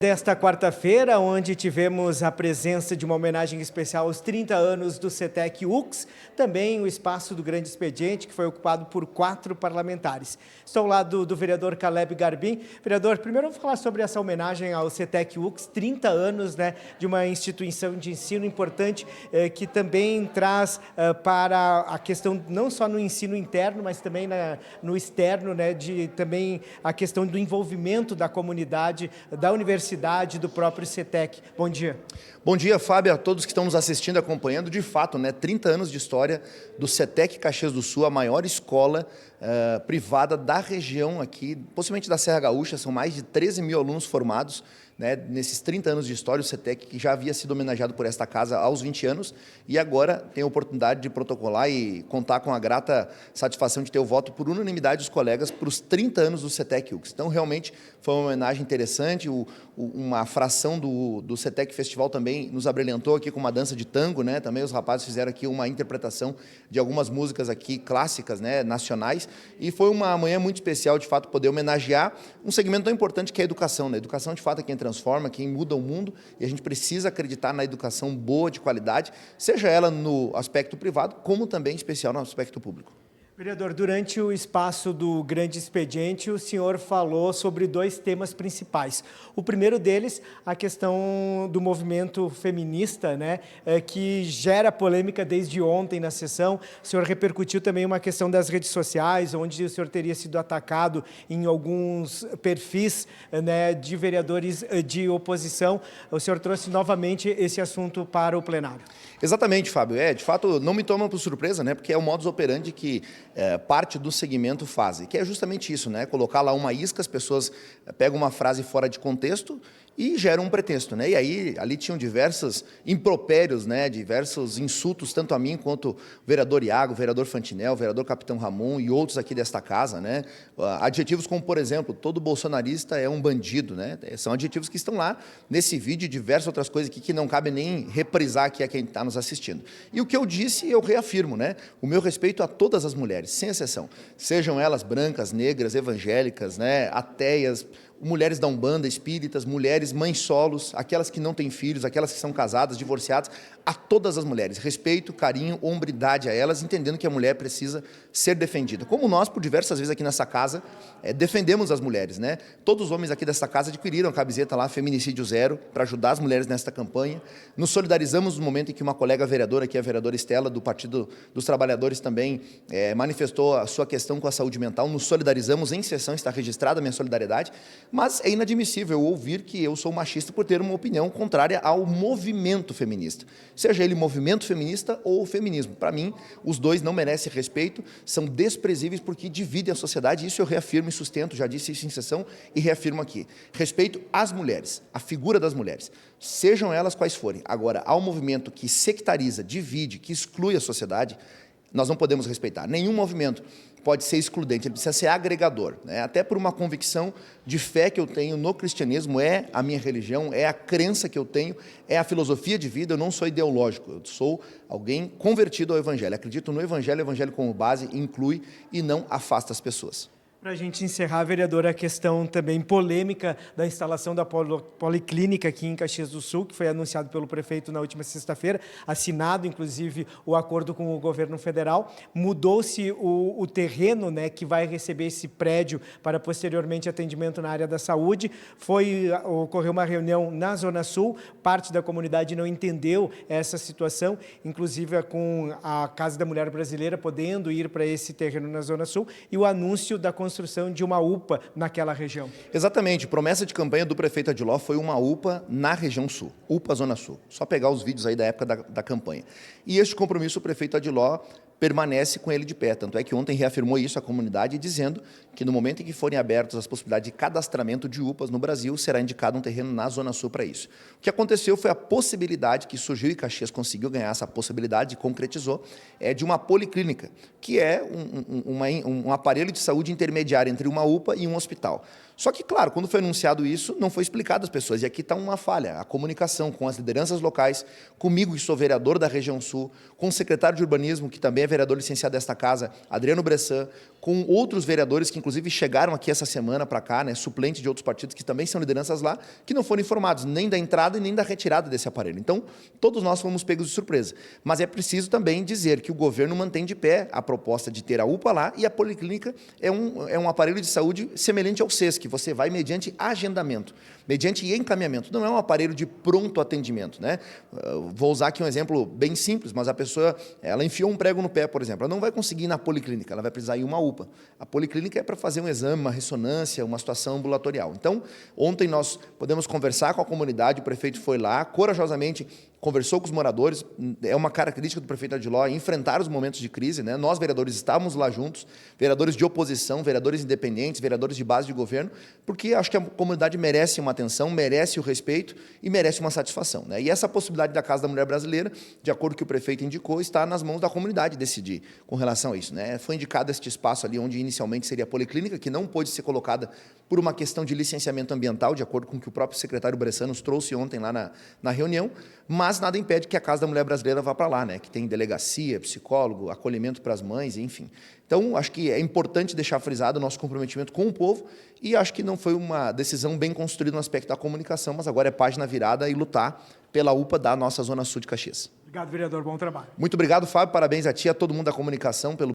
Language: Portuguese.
Desta quarta-feira, onde tivemos a presença de uma homenagem especial aos 30 anos do CETEC UX, também o espaço do Grande Expediente, que foi ocupado por 4 parlamentares. Estou ao lado do vereador Caleb Garbim. Vereador, primeiro vamos falar sobre essa homenagem ao CETEC UX, 30 anos, de uma instituição de ensino importante, que também traz para a questão, não só no ensino interno, mas também no externo, de também a questão do envolvimento da comunidade, da universidade, do próprio CETEC. Bom dia. Bom dia, Fábio, a todos que estão nos assistindo e acompanhando. De fato, 30 anos de história do CETEC Caxias do Sul, a maior escola privada da região aqui, possivelmente da Serra Gaúcha. São mais de 13 mil alunos formados, nesses 30 anos de história. O CETEC, que já havia sido homenageado por esta casa aos 20 anos, e agora tem a oportunidade de protocolar e contar com a grata satisfação de ter o voto por unanimidade dos colegas para os 30 anos do CETEC UX. Então, realmente, foi uma homenagem interessante. Uma fração do CETEC Festival também nos abrilhantou aqui com uma dança de tango, Também os rapazes fizeram aqui uma interpretação de algumas músicas aqui clássicas, nacionais, e foi uma manhã muito especial, de fato, poder homenagear um segmento tão importante que é a educação, A educação, de fato, é quem transforma, quem muda o mundo, e a gente precisa acreditar na educação boa, de qualidade, seja ela no aspecto privado, como também, em especial, no aspecto público. Vereador, durante o espaço do Grande Expediente, o senhor falou sobre 2 temas principais. O primeiro deles, a questão do movimento feminista, que gera polêmica desde ontem na sessão. O senhor repercutiu também uma questão das redes sociais, onde o senhor teria sido atacado em alguns perfis, de vereadores de oposição. O senhor trouxe novamente esse assunto para o plenário. Exatamente, Fábio. De fato, não me toma por surpresa, porque é o modus operandi que parte do segmento faz, que é justamente isso, colocar lá uma isca, as pessoas pegam uma frase fora de contexto e geram um pretexto, E aí, ali tinham diversos impropérios, diversos insultos, tanto a mim quanto o vereador Iago, o vereador Fantinel, o vereador Capitão Ramon e outros aqui desta casa, Adjetivos como, por exemplo, todo bolsonarista é um bandido, São adjetivos que estão lá nesse vídeo e diversas outras coisas que não cabe nem reprisar aqui a quem está nos assistindo. E o que eu disse, eu reafirmo, O meu respeito a todas as mulheres, sem exceção. Sejam elas brancas, negras, evangélicas, ateias, mulheres da Umbanda, espíritas, mulheres mães solos, aquelas que não têm filhos, aquelas que são casadas, divorciadas, a todas as mulheres. Respeito, carinho, hombridade a elas, entendendo que a mulher precisa ser defendida. Como nós, por diversas vezes aqui nessa casa, defendemos as mulheres, Todos os homens aqui dessa casa adquiriram a camiseta lá, Feminicídio Zero, para ajudar as mulheres nesta campanha. Nos solidarizamos no momento em que uma colega vereadora, aqui a vereadora Estela, do Partido dos Trabalhadores, também manifestou a sua questão com a saúde mental. Nos solidarizamos em sessão, está registrada a minha solidariedade. Mas é inadmissível ouvir que eu sou machista por ter uma opinião contrária ao movimento feminista. Seja ele movimento feminista ou feminismo. Para mim, os dois não merecem respeito, são desprezíveis porque dividem a sociedade. Isso eu reafirmo e sustento, já disse isso em sessão e reafirmo aqui. Respeito às mulheres, a figura das mulheres, sejam elas quais forem. Agora, ao movimento que sectariza, divide, que exclui a sociedade, nós não podemos respeitar. Nenhum movimento pode ser excludente, ele precisa ser agregador, Até por uma convicção de fé que eu tenho no cristianismo, é a minha religião, é a crença que eu tenho, é a filosofia de vida. Eu não sou ideológico, eu sou alguém convertido ao Evangelho. Acredito no Evangelho, o Evangelho como base inclui e não afasta as pessoas. Para a gente encerrar, vereador, a questão também polêmica da instalação da policlínica aqui em Caxias do Sul, que foi anunciado pelo prefeito na última sexta-feira, assinado, inclusive, o acordo com o governo federal. Mudou-se o terreno, que vai receber esse prédio para posteriormente atendimento na área da saúde. Ocorreu uma reunião na Zona Sul, parte da comunidade não entendeu essa situação, inclusive com a Casa da Mulher Brasileira podendo ir para esse terreno na Zona Sul, e o anúncio da construção de uma UPA naquela região. Exatamente, promessa de campanha do prefeito Adiló foi uma UPA na região sul, UPA Zona Sul. Só pegar os vídeos aí da época da campanha. E este compromisso o prefeito Adiló permanece com ele de pé. Tanto é que ontem reafirmou isso à comunidade, dizendo que no momento em que forem abertas as possibilidades de cadastramento de UPAs no Brasil, será indicado um terreno na Zona Sul para isso. O que aconteceu foi a possibilidade que surgiu, e Caxias conseguiu ganhar essa possibilidade e concretizou, de uma policlínica, que é um aparelho de saúde intermediário entre uma UPA e um hospital. Só que, claro, quando foi anunciado isso, não foi explicado às pessoas. E aqui está uma falha, a comunicação com as lideranças locais, comigo, que sou vereador da região sul, com o secretário de urbanismo, que também é vereador licenciado desta casa, Adriano Bressan, com outros vereadores que, inclusive, chegaram aqui essa semana para cá, né, suplentes de outros partidos que também são lideranças lá, que não foram informados nem da entrada e nem da retirada desse aparelho. Então, todos nós fomos pegos de surpresa. Mas é preciso também dizer que o governo mantém de pé a proposta de ter a UPA lá, e a policlínica é um aparelho de saúde semelhante ao SES, que você vai mediante agendamento, mediante encaminhamento. Não é um aparelho de pronto atendimento, né? Vou usar aqui um exemplo bem simples, mas a pessoa, ela enfiou um prego no pé, por exemplo, ela não vai conseguir ir na policlínica, ela vai precisar ir uma UPA. A policlínica é para fazer um exame, uma ressonância, uma situação ambulatorial. Então, ontem nós podemos conversar com a comunidade, o prefeito foi lá, corajosamente conversou com os moradores, é uma característica do prefeito Adiló enfrentar os momentos de crise, né? Nós, vereadores, estávamos lá juntos, vereadores de oposição, vereadores independentes, vereadores de base de governo, porque acho que a comunidade merece uma atenção, merece o respeito e merece uma satisfação, né? E essa possibilidade da Casa da Mulher Brasileira, de acordo com o que o prefeito indicou, está nas mãos da comunidade decidir com relação a isso, né? Foi indicado este espaço ali onde inicialmente seria a policlínica, que não pôde ser colocada por uma questão de licenciamento ambiental, de acordo com o que o próprio secretário Bressan nos trouxe ontem lá na reunião, mas nada impede que a Casa da Mulher Brasileira vá para lá, né? Que tem delegacia, psicólogo, acolhimento para as mães, enfim. Então, acho que é importante deixar frisado o nosso comprometimento com o povo, e acho que não foi uma decisão bem construída no aspecto da comunicação, mas agora é página virada e lutar pela UPA da nossa Zona Sul de Caxias. Obrigado, vereador. Bom trabalho. Muito obrigado, Fábio. Parabéns a ti e a todo mundo da comunicação pelo